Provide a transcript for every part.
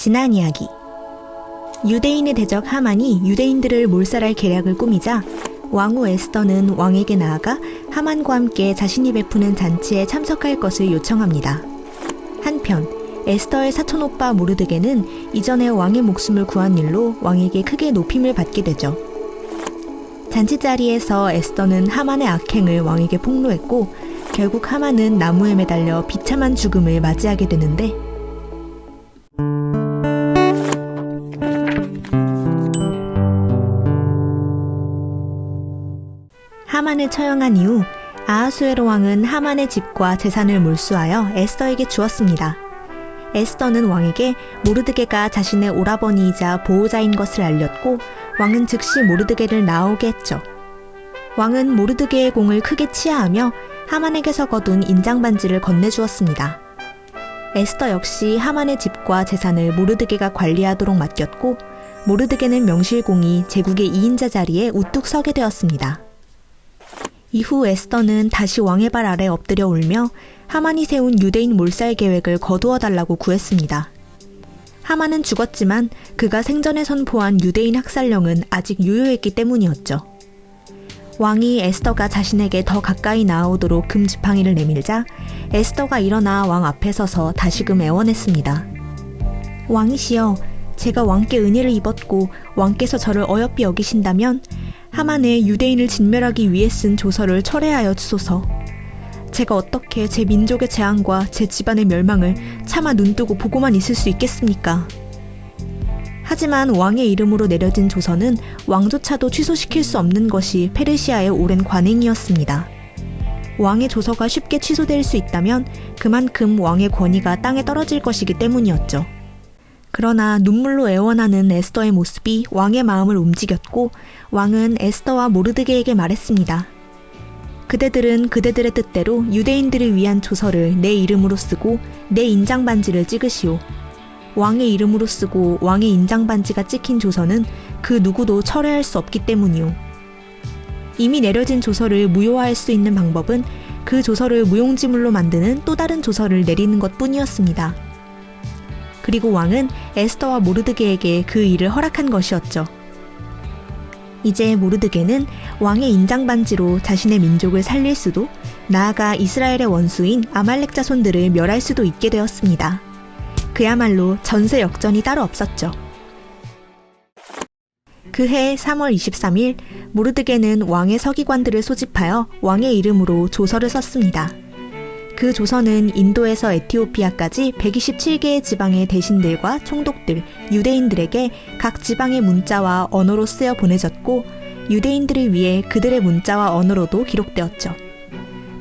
지난 이야기. 유대인의 대적 하만이 유대인들을 몰살할 계략을 꾸미자 왕후 에스더는 왕에게 나아가 하만과 함께 자신이 베푸는 잔치에 참석할 것을 요청합니다. 한편 에스더의 사촌오빠 모르드게는 이전에 왕의 목숨을 구한 일로 왕에게 크게 높임을 받게 되죠. 잔치 자리에서 에스더는 하만의 악행을 왕에게 폭로했고 결국 하만은 나무에 매달려 비참한 죽음을 맞이하게 되는데 하만을 처형한 이후 아하수에로 왕은 하만의 집과 재산을 몰수하여 에스더에게 주었습니다. 에스더는 왕에게 모르드게가 자신의 오라버니이자 보호자인 것을 알렸고 왕은 즉시 모르드게를 나오게 했죠. 왕은 모르드게의 공을 크게 치하하며 하만에게서 거둔 인장반지를 건네주었습니다. 에스더 역시 하만의 집과 재산을 모르드게가 관리하도록 맡겼고 모르드게는 명실공히 제국의 2인자 자리에 우뚝 서게 되었습니다. 이후 에스더는 다시 왕의 발 아래 엎드려 울며 하만이 세운 유대인 몰살 계획을 거두어 달라고 구했습니다. 하만은 죽었지만 그가 생전에 선포한 유대인 학살령은 아직 유효했기 때문이었죠. 왕이 에스더가 자신에게 더 가까이 나아오도록 금지팡이를 내밀자 에스더가 일어나 왕 앞에 서서 다시금 애원했습니다. 왕이시여, 제가 왕께 은혜를 입었고 왕께서 저를 어여삐 여기신다면 하만의 유대인을 진멸하기 위해 쓴 조서를 철회하여 주소서. 제가 어떻게 제 민족의 재앙과 제 집안의 멸망을 차마 눈뜨고 보고만 있을 수 있겠습니까? 하지만 왕의 이름으로 내려진 조서는 왕조차도 취소시킬 수 없는 것이 페르시아의 오랜 관행이었습니다. 왕의 조서가 쉽게 취소될 수 있다면 그만큼 왕의 권위가 땅에 떨어질 것이기 때문이었죠. 그러나 눈물로 애원하는 에스더의 모습이 왕의 마음을 움직였고 왕은 에스더와 모르드게에게 말했습니다. 그대들은 그대들의 뜻대로 유대인들을 위한 조서를 내 이름으로 쓰고 내 인장반지를 찍으시오. 왕의 이름으로 쓰고 왕의 인장반지가 찍힌 조서는 그 누구도 철회할 수 없기 때문이오. 이미 내려진 조서를 무효화할 수 있는 방법은 그 조서를 무용지물로 만드는 또 다른 조서를 내리는 것뿐이었습니다. 그리고 왕은 에스더와 모르드게에게 그 일을 허락한 것이었죠. 이제 모르드게는 왕의 인장반지로 자신의 민족을 살릴 수도 나아가 이스라엘의 원수인 아말렉 자손들을 멸할 수도 있게 되었습니다. 그야말로 전세 역전이 따로 없었죠. 그해 3월 23일 모르드게는 왕의 서기관들을 소집하여 왕의 이름으로 조서를 썼습니다. 그 조서는 인도에서 에티오피아까지 127개의 지방의 대신들과 총독들, 유대인들에게 각 지방의 문자와 언어로 쓰여 보내졌고 유대인들을 위해 그들의 문자와 언어로도 기록되었죠.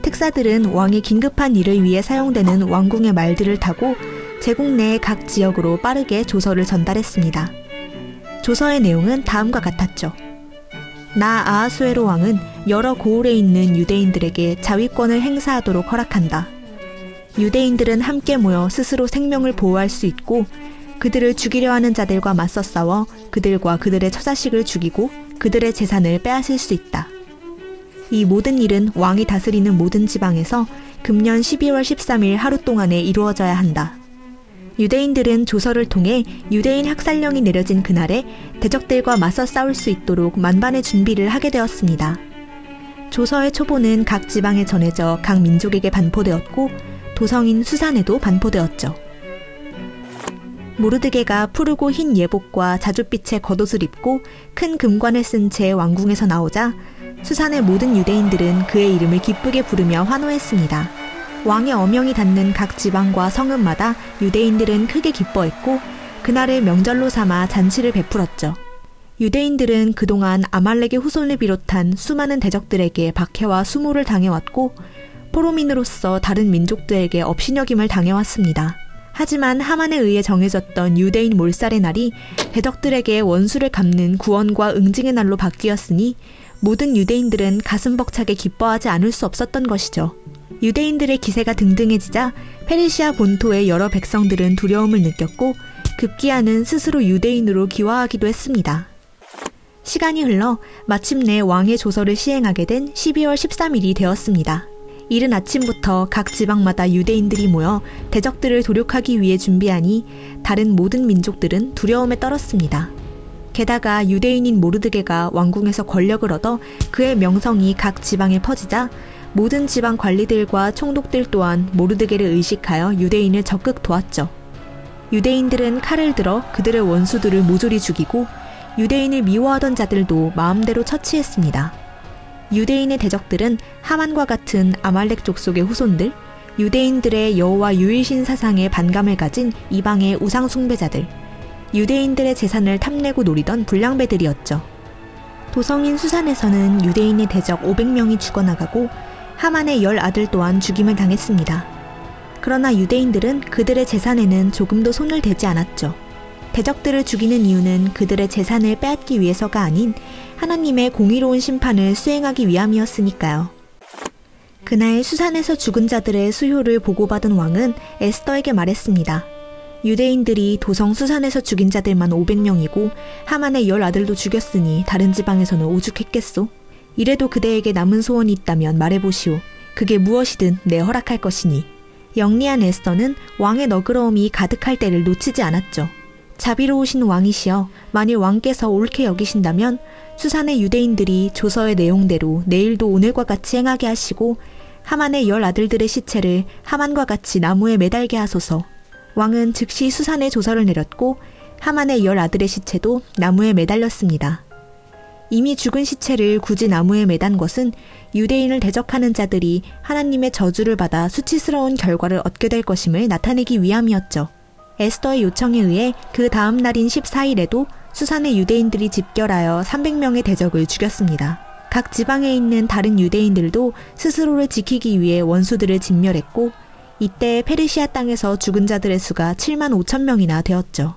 특사들은 왕의 긴급한 일을 위해 사용되는 왕궁의 말들을 타고 제국 내의 각 지역으로 빠르게 조서를 전달했습니다. 조서의 내용은 다음과 같았죠. 나 아하수에로 왕은 여러 고을에 있는 유대인들에게 자위권을 행사하도록 허락한다. 유대인들은 함께 모여 스스로 생명을 보호할 수 있고 그들을 죽이려 하는 자들과 맞서 싸워 그들과 그들의 처자식을 죽이고 그들의 재산을 빼앗을 수 있다. 이 모든 일은 왕이 다스리는 모든 지방에서 금년 12월 13일 하루 동안에 이루어져야 한다. 유대인들은 조서를 통해 유대인 학살령이 내려진 그날에 대적들과 맞서 싸울 수 있도록 만반의 준비를 하게 되었습니다. 조서의 초본은 각 지방에 전해져 각 민족에게 반포되었고 도성인 수산에도 반포되었죠. 모르드게가 푸르고 흰 예복과 자줏빛의 겉옷을 입고 큰 금관을 쓴 채 왕궁에서 나오자 수산의 모든 유대인들은 그의 이름을 기쁘게 부르며 환호했습니다. 왕의 어명이 닿는 각 지방과 성읍마다 유대인들은 크게 기뻐했고 그날을 명절로 삼아 잔치를 베풀었죠. 유대인들은 그동안 아말렉의 후손을 비롯한 수많은 대적들에게 박해와 수모를 당해왔고 포로민으로서 다른 민족들에게 업신여김을 당해왔습니다. 하지만 하만에 의해 정해졌던 유대인 몰살의 날이 대적들에게 원수를 갚는 구원과 응징의 날로 바뀌었으니 모든 유대인들은 가슴 벅차게 기뻐하지 않을 수 없었던 것이죠. 유대인들의 기세가 등등해지자 페르시아 본토의 여러 백성들은 두려움을 느꼈고 급기야는 스스로 유대인으로 귀화하기도 했습니다. 시간이 흘러 마침내 왕의 조서를 시행하게 된 12월 13일이 되었습니다. 이른 아침부터 각 지방마다 유대인들이 모여 대적들을 도륙하기 위해 준비하니 다른 모든 민족들은 두려움에 떨었습니다. 게다가 유대인인 모르드게가 왕궁에서 권력을 얻어 그의 명성이 각 지방에 퍼지자 모든 지방 관리들과 총독들 또한 모르드게를 의식하여 유대인을 적극 도왔죠. 유대인들은 칼을 들어 그들의 원수들을 모조리 죽이고 유대인을 미워하던 자들도 마음대로 처치했습니다. 유대인의 대적들은 하만과 같은 아말렉 족속의 후손들, 유대인들의 여호와 유일신 사상에 반감을 가진 이방의 우상 숭배자들, 유대인들의 재산을 탐내고 노리던 불량배들이었죠. 도성인 수산에서는 유대인의 대적 500명이 죽어나가고 하만의 10아들 또한 죽임을 당했습니다. 그러나 유대인들은 그들의 재산에는 조금도 손을 대지 않았죠. 대적들을 죽이는 이유는 그들의 재산을 빼앗기 위해서가 아닌 하나님의 공의로운 심판을 수행하기 위함이었으니까요. 그날 수산에서 죽은 자들의 수효를 보고받은 왕은 에스더에게 말했습니다. 유대인들이 도성 수산에서 죽인 자들만 500명이고 하만의 10아들도 죽였으니 다른 지방에서는 오죽했겠소? 이래도 그대에게 남은 소원이 있다면 말해보시오. 그게 무엇이든 내 허락할 것이니. 영리한 에스더는 왕의 너그러움이 가득할 때를 놓치지 않았죠. 자비로우신 왕이시여, 만일 왕께서 옳게 여기신다면 수산의 유대인들이 조서의 내용대로 내일도 오늘과 같이 행하게 하시고 하만의 10아들들의 시체를 하만과 같이 나무에 매달게 하소서. 왕은 즉시 수산에 조서를 내렸고 하만의 10아들의 시체도 나무에 매달렸습니다. 이미 죽은 시체를 굳이 나무에 매단 것은 유대인을 대적하는 자들이 하나님의 저주를 받아 수치스러운 결과를 얻게 될 것임을 나타내기 위함이었죠. 에스더의 요청에 의해 그 다음 날인 14일에도 수산의 유대인들이 집결하여 300명의 대적을 죽였습니다. 각 지방에 있는 다른 유대인들도 스스로를 지키기 위해 원수들을 진멸했고 이때 페르시아 땅에서 죽은 자들의 수가 7만 5천 명이나 되었죠.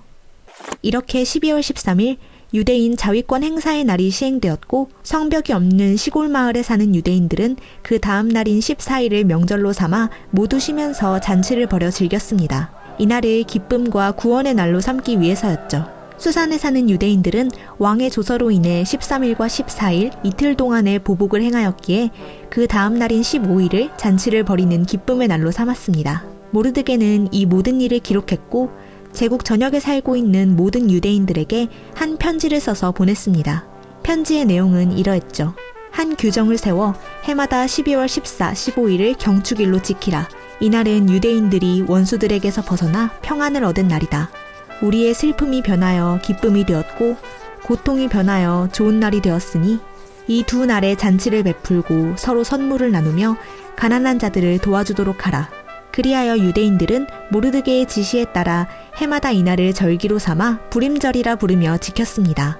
이렇게 12월 13일 유대인 자위권 행사의 날이 시행되었고 성벽이 없는 시골 마을에 사는 유대인들은 그 다음 날인 14일을 명절로 삼아 모두 쉬면서 잔치를 벌여 즐겼습니다. 이날을 기쁨과 구원의 날로 삼기 위해서였죠. 수산에 사는 유대인들은 왕의 조서로 인해 13일과 14일 이틀 동안의 보복을 행하였기에 그 다음 날인 15일을 잔치를 벌이는 기쁨의 날로 삼았습니다. 모르드게는 이 모든 일을 기록했고 제국 전역에 살고 있는 모든 유대인들에게 한 편지를 써서 보냈습니다. 편지의 내용은 이러했죠. 한 규정을 세워 해마다 12월 14, 15일을 경축일로 지키라. 이날은 유대인들이 원수들에게서 벗어나 평안을 얻은 날이다. 우리의 슬픔이 변하여 기쁨이 되었고 고통이 변하여 좋은 날이 되었으니 이 두 날에 잔치를 베풀고 서로 선물을 나누며 가난한 자들을 도와주도록 하라. 그리하여 유대인들은 모르드게의 지시에 따라 해마다 이날을 절기로 삼아 부림절이라 부르며 지켰습니다.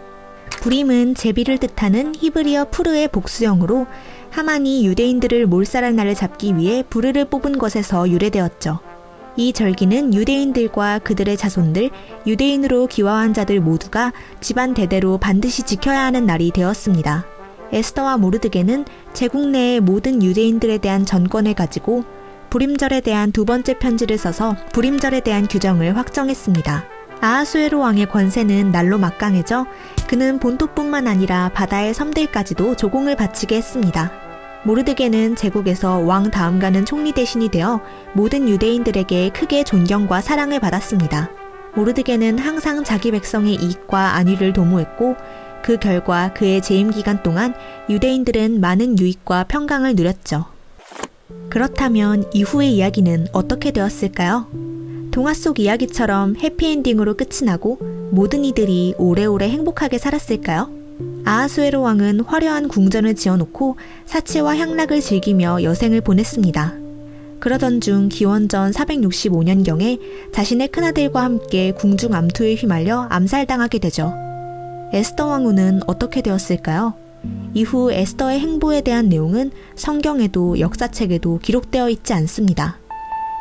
부림은 제비를 뜻하는 히브리어 푸르의 복수형으로 하만이 유대인들을 몰살할 날을 잡기 위해 부르를 뽑은 것에서 유래되었죠. 이 절기는 유대인들과 그들의 자손들, 유대인으로 귀화한 자들 모두가 집안 대대로 반드시 지켜야 하는 날이 되었습니다. 에스더와 모르드게는 제국 내의 모든 유대인들에 대한 전권을 가지고 부림절에 대한 두 번째 편지를 써서 부림절에 대한 규정을 확정했습니다. 아하수에로 왕의 권세는 날로 막강해져 그는 본토뿐만 아니라 바다의 섬들까지도 조공을 바치게 했습니다. 모르드게는 제국에서 왕 다음가는 총리 대신이 되어 모든 유대인들에게 크게 존경과 사랑을 받았습니다. 모르드게는 항상 자기 백성의 이익과 안위를 도모했고 그 결과 그의 재임 기간 동안 유대인들은 많은 유익과 평강을 누렸죠. 그렇다면 이후의 이야기는 어떻게 되었을까요? 동화 속 이야기처럼 해피엔딩으로 끝이 나고 모든 이들이 오래오래 행복하게 살았을까요? 아하수에로 왕은 화려한 궁전을 지어놓고 사치와 향락을 즐기며 여생을 보냈습니다. 그러던 중 기원전 465년경에 자신의 큰아들과 함께 궁중 암투에 휘말려 암살당하게 되죠. 에스더 왕후는 어떻게 되었을까요? 이후 에스더의 행보에 대한 내용은 성경에도 역사책에도 기록되어 있지 않습니다.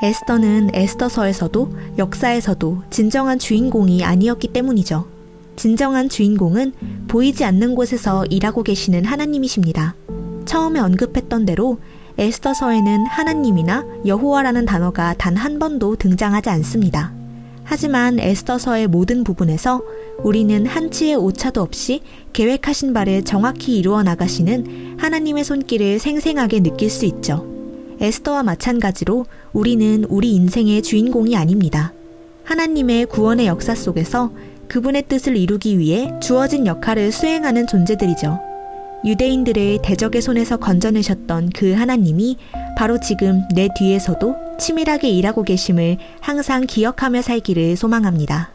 에스더는 에스더서에서도 역사에서도 진정한 주인공이 아니었기 때문이죠. 진정한 주인공은 보이지 않는 곳에서 일하고 계시는 하나님이십니다. 처음에 언급했던 대로 에스더서에는 하나님이나 여호와라는 단어가 단 한 번도 등장하지 않습니다. 하지만 에스더서의 모든 부분에서 우리는 한치의 오차도 없이 계획하신 바를 정확히 이루어 나가시는 하나님의 손길을 생생하게 느낄 수 있죠. 에스더와 마찬가지로 우리는 우리 인생의 주인공이 아닙니다. 하나님의 구원의 역사 속에서 그분의 뜻을 이루기 위해 주어진 역할을 수행하는 존재들이죠. 유대인들을 대적의 손에서 건져내셨던 그 하나님이 바로 지금 내 뒤에서도 치밀하게 일하고 계심을 항상 기억하며 살기를 소망합니다.